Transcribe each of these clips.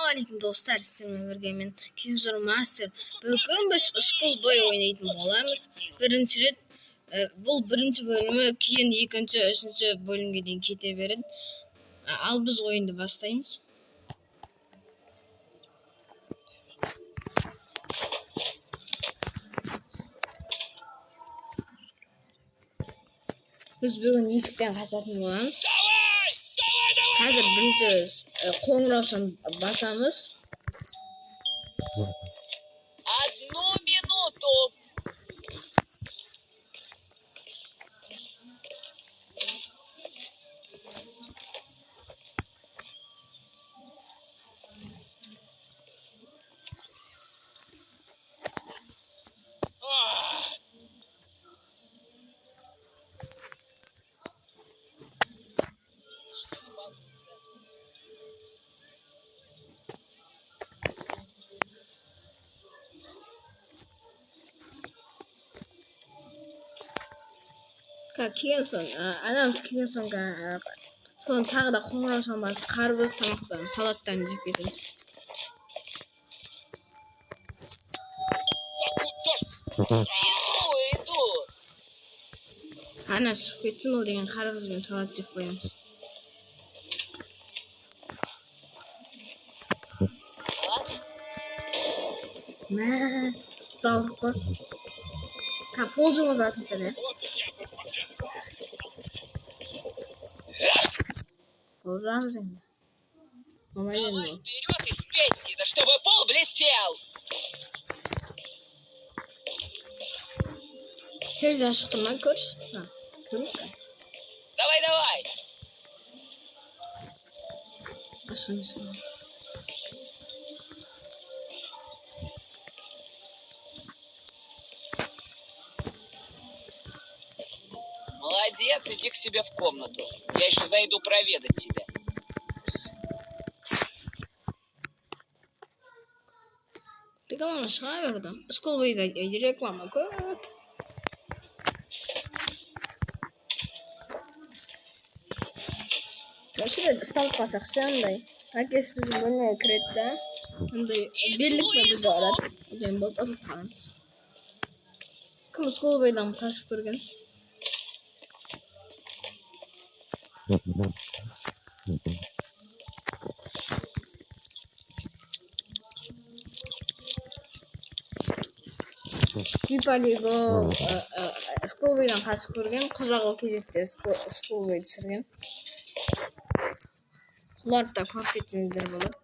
Ассалаумағалейкум достар, сіздермен бірге мен Kingzor Master. Бүгін біз Schoolboy ойнайтын боламыз. Бірінші рет, бұл бірінші бөлімі, кейін екінші, үшінші бөлімге дейін кете береді. Ал біз ойынды бастаймыз. Біз бүгін есіктен қашатын боламыз. Қазір бірінші қоңыраушан басамыз. Одну минуту. Кейін адам кейін соң соны тағы да қоңыраушан басып қарбыз, тамақтарын, салаттарын жеп кетеміз. Иду. Ана шығып кетсін, ол деген қарбыз бен салат жеп қоямыз. Ұсталдық қой. Пол жұмызатын сәне. Пол жұмыз енді. Давай вперед из песни, да чтобы пол блестел. Терезе ашық тұр ма, көрші? Көрейік. Давай. Ашық емес қой. Молодец, иди к себе в комнату. Я еще зайду проведать тебя. Реклама шыға берді. Schoolboy'да реклама көп. Шырай ұсталып қалсақ шандай. Әкесі біздің бөлмеге кіреді да. Ондай берлік пе бізді ұрады. Одан болып ұтылып қаламыз. Кім Schoolboy'дан қашып көрген? Випалиго Schoolboy'дан қашып көрген, қожағыл кезекте Schoolboy түсірген. Соларды да көріп кетсеңіздер болады.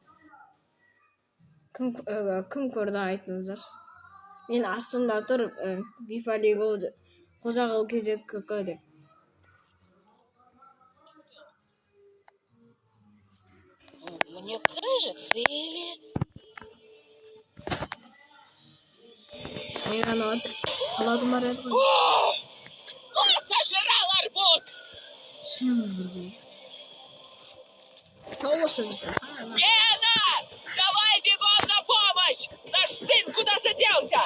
Кім көрді айтыңыздар. Мен астымда тұрып, Випалиго қожағыл кезек көкі деп. Мне кажется, или... Ойран отыр. Салатым бар еді ғой. Кто сожрал арбуз? Шын бірдей. Тауысы бізді. Лена! Давай бегом на помощь! Наш сын куда-то делся!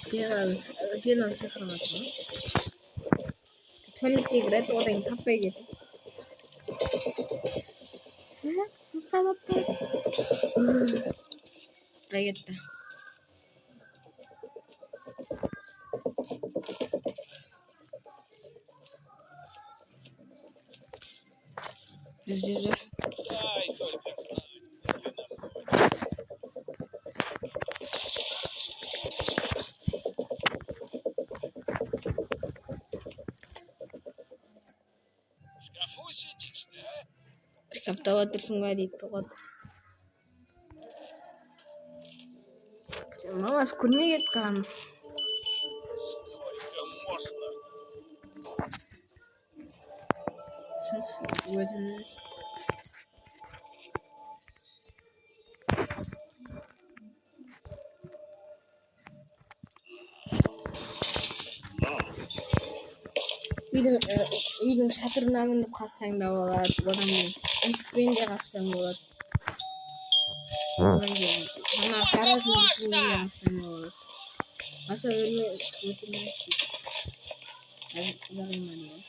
Келін шақырмасын. Туалетке кіреді, одан таппай кетті. Таппай кетті. Іздеп жүр. Дай только знать. В шкафу сидишь, да? Шкафта отырсың ба дейді тұғат. Мамасы көрмей кеткен. Сколько можно? Үйдің шатырына мініп қассаң да болады. Одан кейін есікпен де қассаң болады. Одан кейін жаңа гараждың есігінен де қассаң болады. Аса өлме өтірмес дейді. Жағылмады ғой.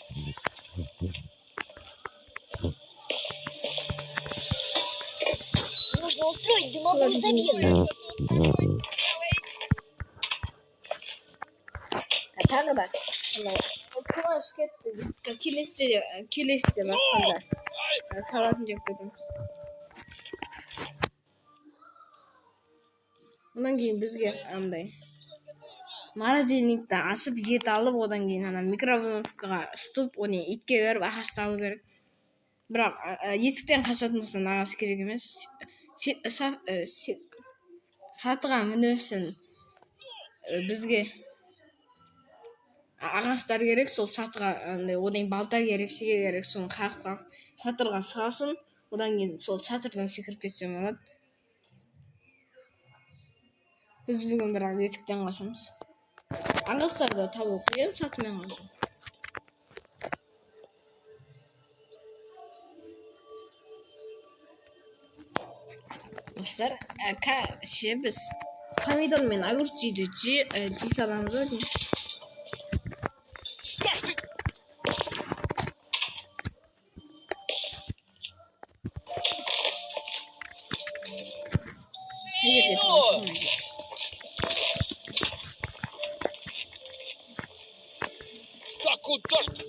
можно устроить дымовой завесой. Тағы да класс кетті. Келесте басқанда салатын жеп кетеміз. Одан кейін бізге андай морозильникті ашып ет алып, одан кейін ана микроволновкаға ұстып, оны итке беріп ағашты алу керек. Бірақ есіктен қашатын болса ағаш керек емес. Сатыға мінесін бізге ағаштар керек, сол сатыға одан балта керек, шеге керек, соны қағып шатырға шығасын, одан кейін сол шатырдан секіріп кетсем болады. Біз бүгін бірақ есіктен қашамыз. Ағаштарды табу қиын, сатымен қашам. Достар, біз помидор мен огурец жей саламыз ба деймін. Да куда ж ты?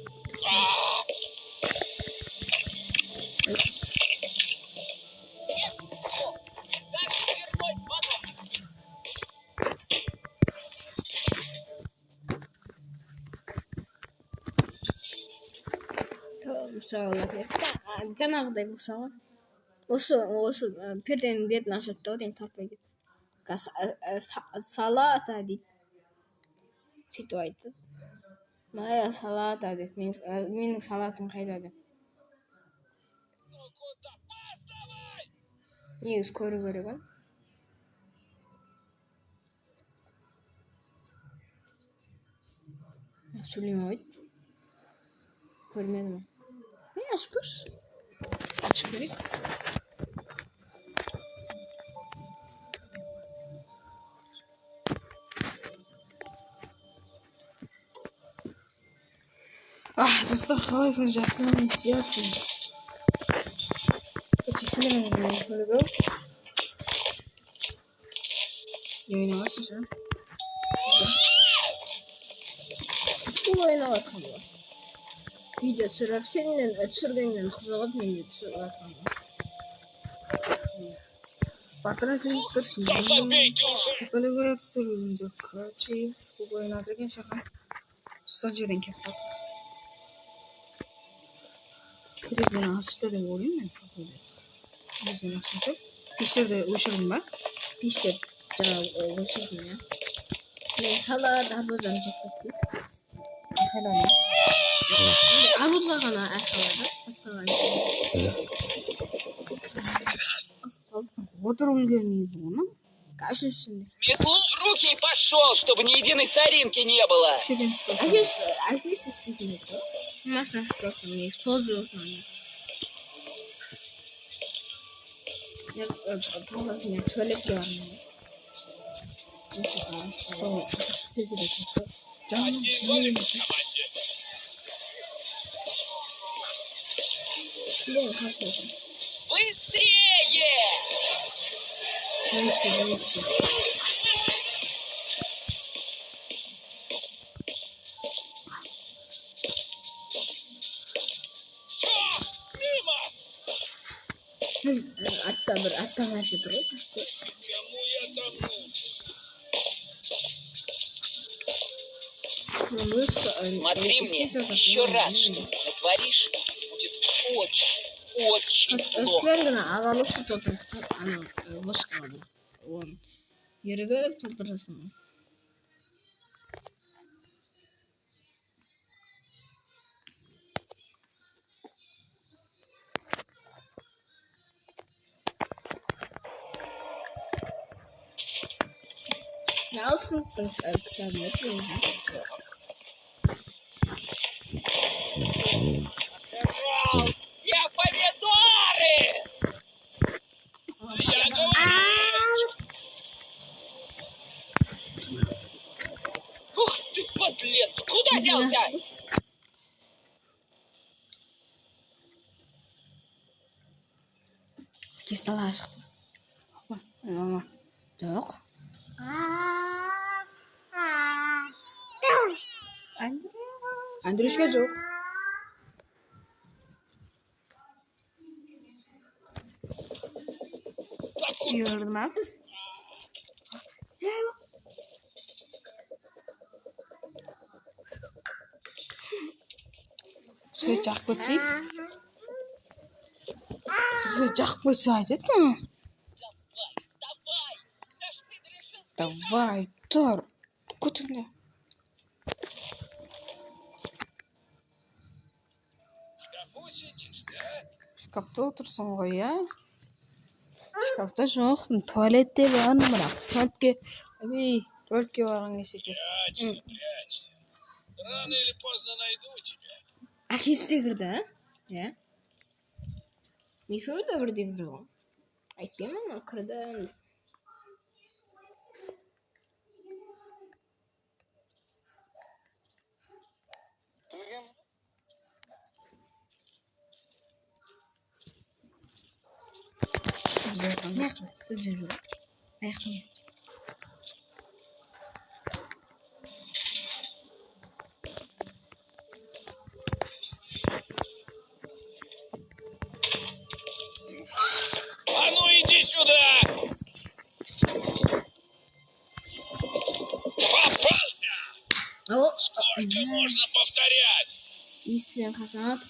Жаңағыдай болса ғой. Осы перденің бетін ашады да, одан таппай кетті. Салата дейді. Сөйтіп айтты. Моя салата дейді. Менің салатым қайда деп. Негізі көру керек, а? Сөйлеме қойды. Көрмеді ме? Ашып көрші. Açık gerek. Dostlar, kalıyorsun, Jackson'ın istiyorsun. Ötesini mi yapayım? Böyle go. Yayına başlayacağım. Bu oyuna bakalım. Video sıraf seninle düşürgenden kızılıp menüye düşürüp atalım. Батырасың тұрсын. Böyle böyle түсірілген жоқ. Чейіп, бұл ойын адырген шақан. Сол жерден кеп қалды. Терезені ашты деп ойлаймын мен. Терезені ашты. Пештерді өшірдім ба? Пештер жаңағы өшірдім, я. Мен салат арбуздан жеп кеттім. Айқайлады. Арбузға ғана айқайлады. Басқаға айқайлады. Отыр үлгермейді оны. Кашешінде. Метлу в руки и пошел, чтобы ни единой соринки не было. Әкесі істейтін еді. Масына просто мне используют надо. Я помню, у меня туалетке бар. Сол істесе де кетті. Жаным сүймеймін. Блин, қашешін. Быстрее! Бывший. Артта нәрсе тұр ғой. Кому я там нужен? Смотри мне еще раз, что натворишь, будет очень плохо. Өсілерін ағалық су толтырықты, бошқалады. Ерігіп толтырасың. Алсыныптың кітабын өтмейді. Все помидоры! Я говорю! Ух ты, подлец! Куда взялся? Тестала шықты. Жоқ. Андрюшка жоқ. Үйірді Сөз жақып көтсей? Сөз жақып көтсей айтады ма? Давай, Давай, наш сын решил... тұр. Көтіңді. В шкафу сидишь, да? Шкафта отырсың ғой, я? Шкафта жоқ, туалетте бар, бірақ туалетке барған кесе екен. Прячься. Рано или поздно найду тебя. Әкесі де кірді, иә? Неше ойда бірден кірді ғой? Айтпаймын ма, кірді. Рахмет. А ну иди сюда! Попался! Сколько можно повторять? Естілен қасанат.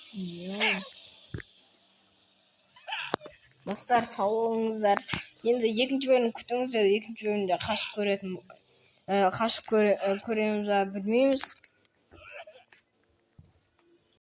Достар, сау болыңыздар. Енді екінші бөлім күтіңіздер. Екінші бөлімде қашып көреміз ба білмейміз.